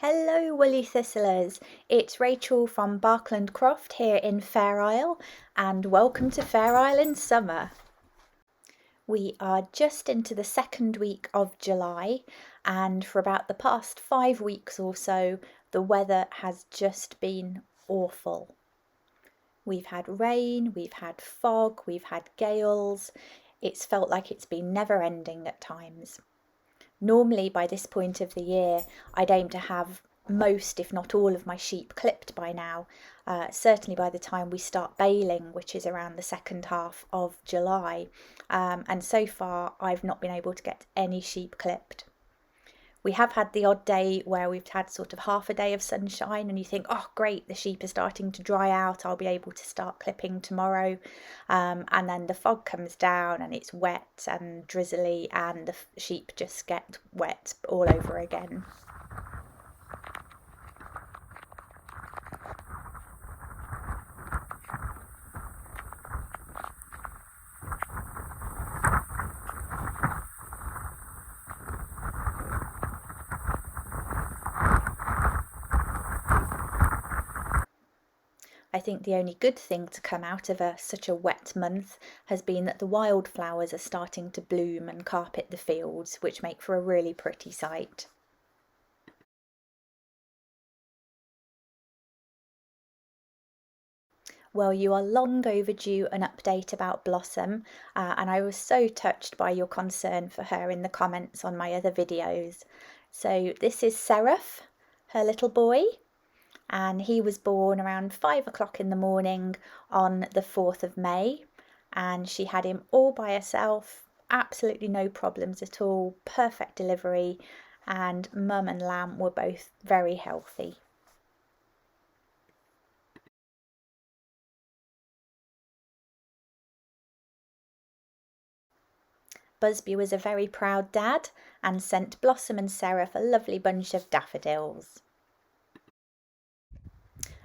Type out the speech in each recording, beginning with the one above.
Hello woolly thistlers, it's Rachel from Barkland Croft here in Fair Isle and welcome to Fair Isle in summer. We are just into the second week of July and for about the past 5 weeks or so the weather has just been awful. We've had rain, we've had fog, we've had gales. It's felt like it's been never ending at times. Normally by this point of the year I'd aim to have most, if not all, of my sheep clipped by now, certainly by the time we start baling, which is around the second half of July, and so far I've not been able to get any sheep clipped. We have had the odd day where we've had sort of half a day of sunshine and you think, oh great, the sheep are starting to dry out, I'll be able to start clipping tomorrow. And then the fog comes down and it's wet and drizzly and the sheep just get wet all over again. I think the only good thing to come out of such a wet month has been that the wildflowers are starting to bloom and carpet the fields, which make for a really pretty sight. Well, you are long overdue an update about Blossom, and I was so touched by your concern for her in the comments on my other videos. So this is Seraph, her little boy, and he was born around 5 o'clock in the morning on the 4th of May, and she had him all by herself, absolutely no problems at all, perfect delivery, and mum and lamb were both very healthy. Busby was a very proud dad and sent Blossom and Seraph a lovely bunch of daffodils.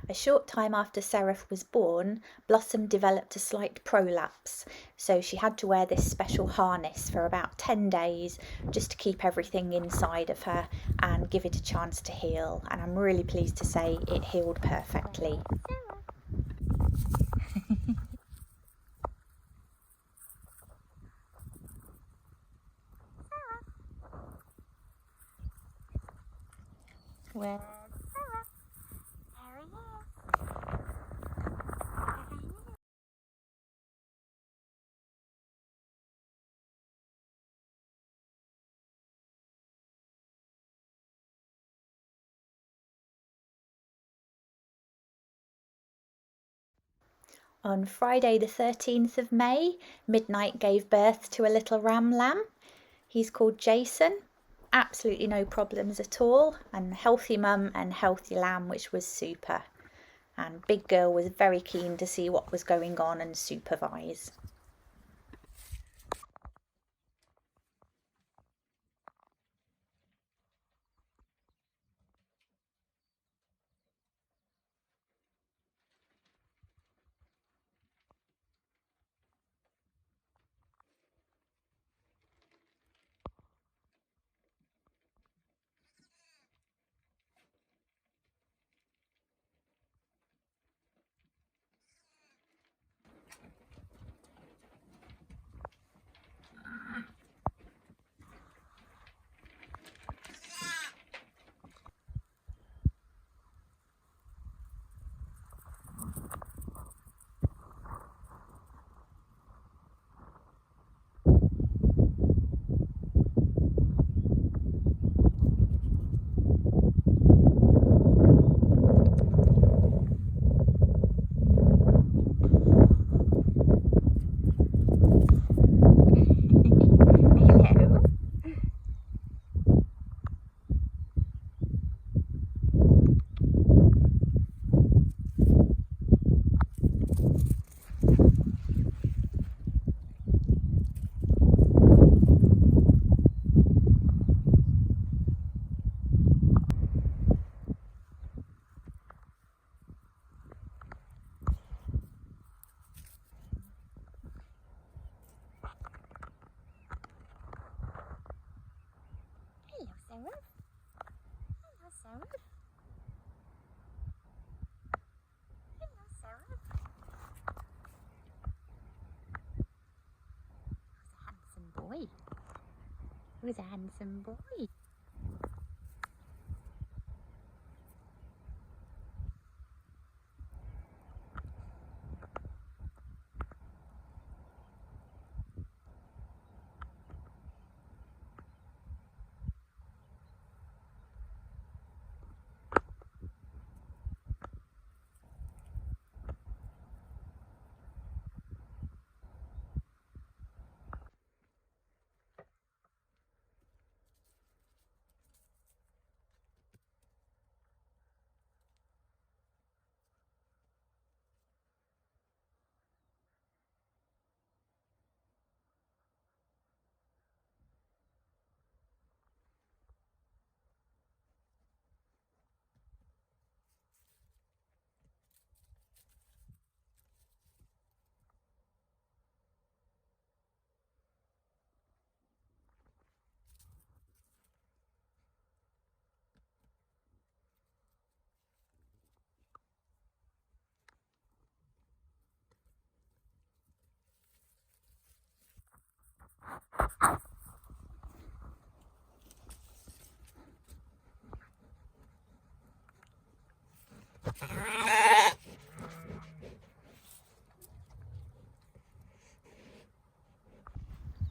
A short time after Seraph was born, Blossom developed a slight prolapse, so she had to wear this special harness for about 10 days just to keep everything inside of her and give it a chance to heal, and I'm really pleased to say it healed perfectly. Where's Seraph? There he is. On Friday the 13th of May, Midnight gave birth to a little ram lamb. He's called Jason. Absolutely no problems at all, and healthy mum and healthy lamb, which was super. And Big Girl was very keen to see what was going on and supervise. Hello, Seraph. Hello, Seraph. boy. Who's a handsome boy?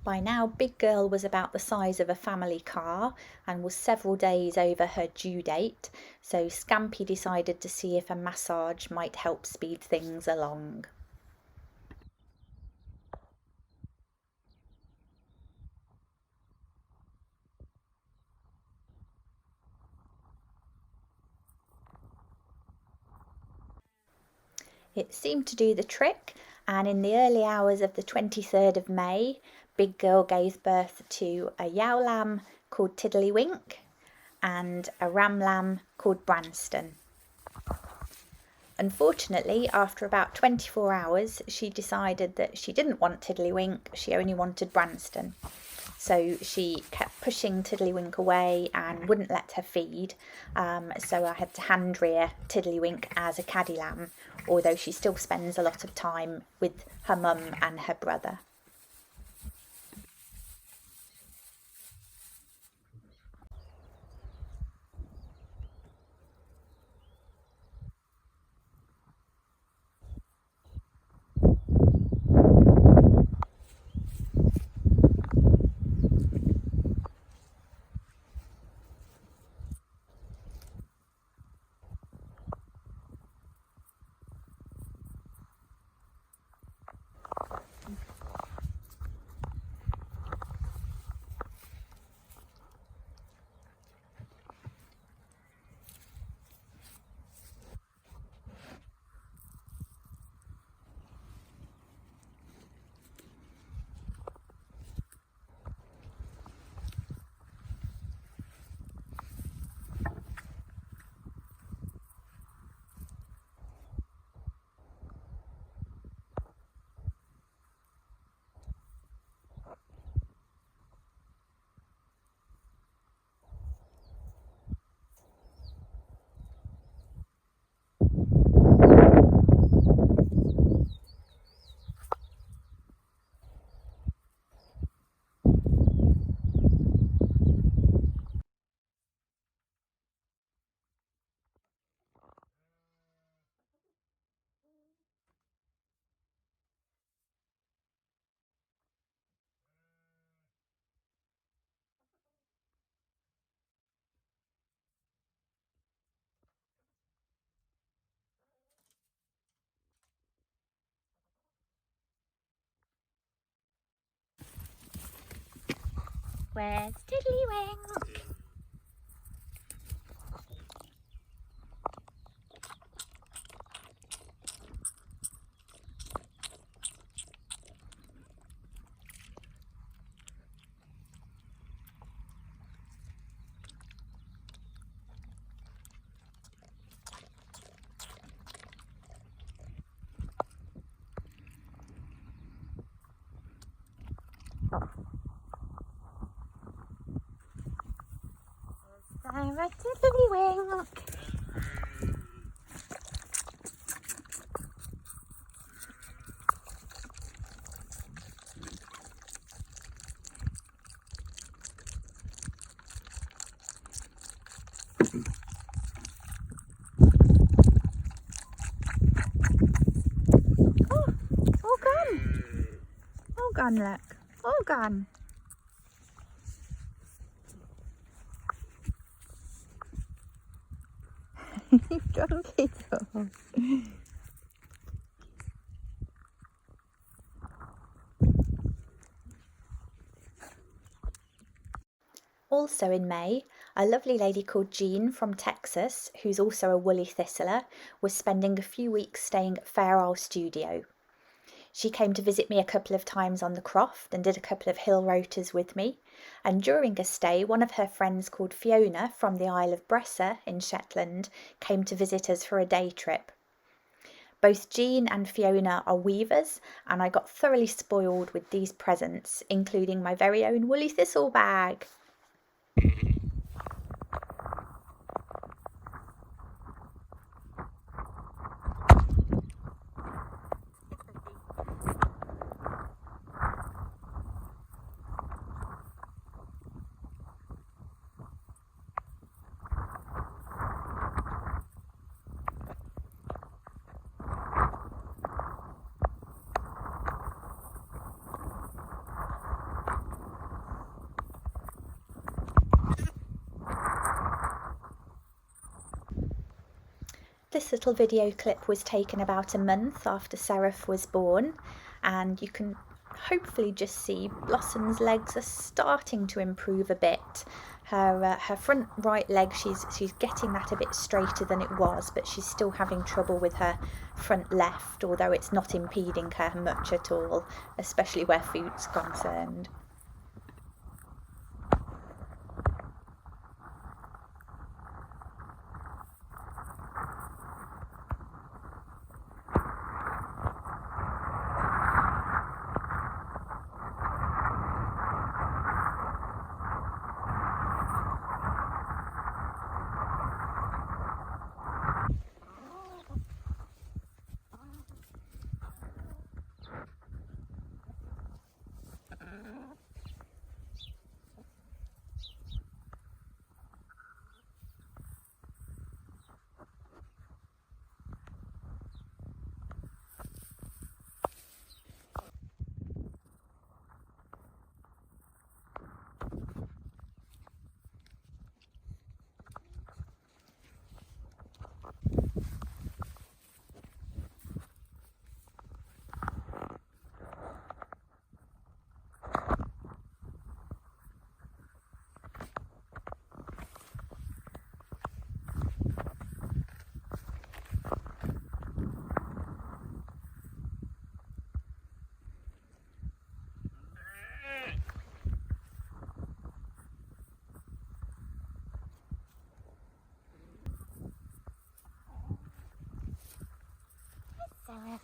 By now, Big Girl was about the size of a family car and was several days over her due date, so Scampy decided to see if a massage might help speed things along. It seemed to do the trick, and in the early hours of the 23rd of May, Big Girl gave birth to a yow lamb called Tiddlywink and a ram lamb called Branston. Unfortunately, after about 24 hours, she decided that she didn't want Tiddlywink, she only wanted Branston. So she kept pushing Tiddlywink away and wouldn't let her feed. So I had to hand rear Tiddlywink as a caddy lamb, although she still spends a lot of time with her mum and her brother. Where's Tiddlywink? Sarah Tiddlywink. gone, look. All gone. You've drunk it all. Also in May, a lovely lady called Jean from Texas, who's also a woolly thistler, was spending a few weeks staying at Fair Isle Studio. She came to visit me a couple of times on the croft and did a couple of hill rotas with me, and during a stay one of her friends called Fiona from the Isle of Bressa in Shetland came to visit us for a day trip. Both Jean and Fiona are weavers, and I got thoroughly spoiled with these presents, including my very own woolly thistle bag. This little video clip was taken about a month after Seraph was born, and you can hopefully just see Blossom's legs are starting to improve a bit. Her front right leg, she's getting that a bit straighter than it was, but she's still having trouble with her front left, although it's not impeding her much at all, especially where food's concerned. Seraph.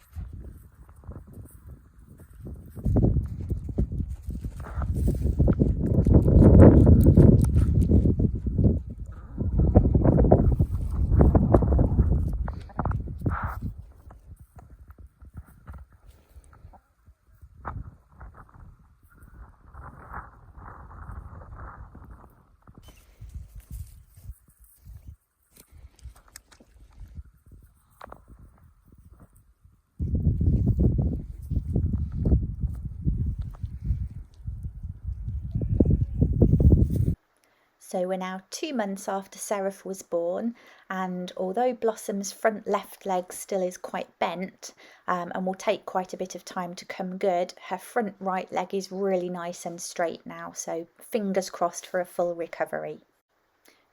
So we're now 2 months after Seraph was born, and although Blossom's front left leg still is quite bent and will take quite a bit of time to come good, her front right leg is really nice and straight now, so fingers crossed for a full recovery.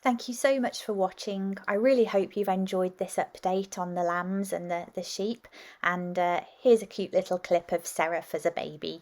Thank you so much for watching. I really hope you've enjoyed this update on the lambs and the sheep, and here's a cute little clip of Seraph as a baby.